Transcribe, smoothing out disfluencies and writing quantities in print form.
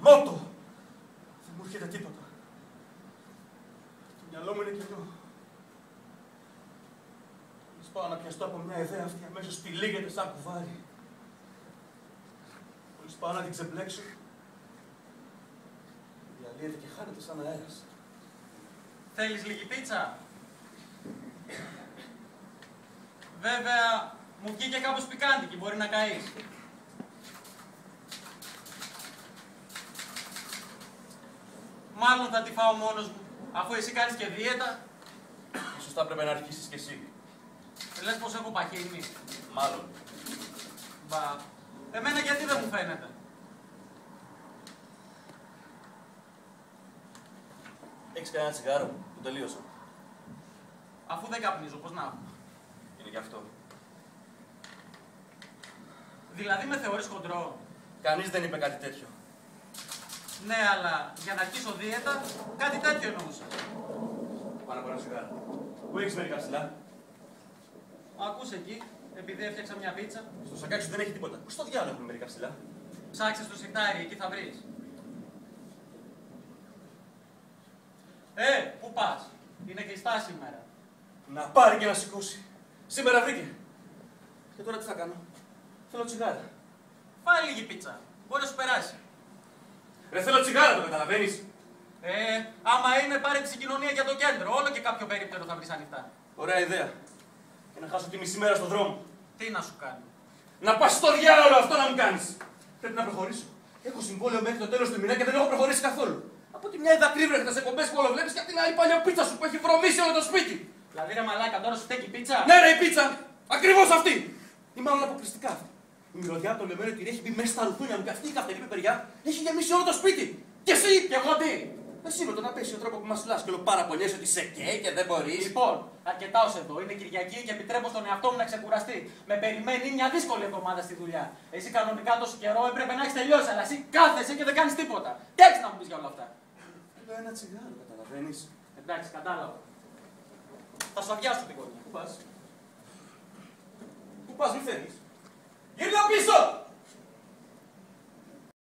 Νότο! Δεν μου έρχεται τίποτα. Το μυαλό μου είναι κενό. Μόλις πάω να πιαστώ από μια ιδέα, αυτή αμέσως τυλίγεται σαν κουβάρι. Μόλις πάω να την ξεμπλέξω, διαλύεται και χάνεται σαν αέρας. Θέλεις λίγη πίτσα? Βέβαια, μου βγήκε κάπως πικάντικη, μπορεί να καείς. Μάλλον θα τη φάω μόνος μου, αφού εσύ κάνεις και δίαιτα. Ίσως θα πρέπει να αρχίσεις κι εσύ. Λες πως έχω παχύνει. Μάλλον. Μπα, εμένα γιατί δεν μου φαίνεται. Έχεις κανένα τσιγάρο που τελείωσα? Αφού δεν καπνίζω, πώς να έχω. Είναι γι' αυτό. Δηλαδή με θεωρείς χοντρό? Κανείς δεν είπε κάτι τέτοιο. Ναι, αλλά για να αρχίσω δίαιτα, κάτι τέτοιο εννοούσα. Πάνω από ένα τσιγάρο. Πού έχεις μερικά ψηλά? Ακούς εκεί, επειδή έφτιαξα μια πίτσα. Στο σακάκι σου δεν έχει τίποτα. Πού στο διάλογο έχουμε μερικά ψηλά? Ψάξε στο σιρτάρι, εκεί θα βρεις. Πού πας? Είναι κλειστά σήμερα. Να πάρει και να σηκώσει. Σήμερα βρήκε. Και τώρα τι θα κάνω? Θέλω τσιγάρα. Φάει λίγη πίτσα. Μπορεί να σου περάσει. Ρε θέλω τσιγάρα, το καταλαβαίνεις? Άμα είναι, πάρε τη συγκοινωνία για το κέντρο. Όλο και κάποιο περίπτερο θα βρεις ανοιχτά. Ωραία ιδέα. Και να χάσω τη μισή μέρα στον δρόμο. Τι να σου κάνει? Να πας στο διάλογο αυτό να μου κάνεις. Πρέπει να προχωρήσω. Έχω συμβόλαιο μέχρι το τέλος του μηνά και δεν έχω προχωρήσει καθόλου. Από τη μια είδα κρύβρεχτες εκπομπές που όλο βλέπεις και από την άλλη παλιά πίτσα σου που έχει βρωμίσει όλο το σπίτι. Δηλαδή ρε μαλάκα, τώρα σου στέκει πίτσα. Ναι, ρε, η πίτσα! Ακριβώς αυτή! Ή μάλλον αποκλειστικά αυτή. Η μυρωδιά από το λεμένο τυρί έχει μπει μέσα στα ρουθούνια μου και αυτή η καυτερή πεπεριά έχει γεμίσει όλο το σπίτι. Και εσύ! Και εγώ τι? Εσύ με τον απέσιο τρόπο που μας λάς και όλο παραπονιέσαι ότι σε καίει και δεν μπορείς. Λοιπόν, αρκετά ως εδώ. Είναι Κυριακή και επιτρέπω στον εαυτό μου να ξεκουραστεί. Με περιμένει μια δύσκολη εβδομάδα στη δουλειά. Εσύ κανονικά τόσο καιρό έπρεπε να έχει τελειώσει, αλλά εσύ κάθεσαι και δεν κάνει τίποτα. Τι έχεις να μου πεις για όλα αυτά? Θέλω ένα τσιγάρο, καταλαβαίνεις? Εντάξει, κατάλαβα. Θα σου αδειάσω την γωνία. Πού πας? Πού πας, μη φεύγεις? Γύρνα πίσω!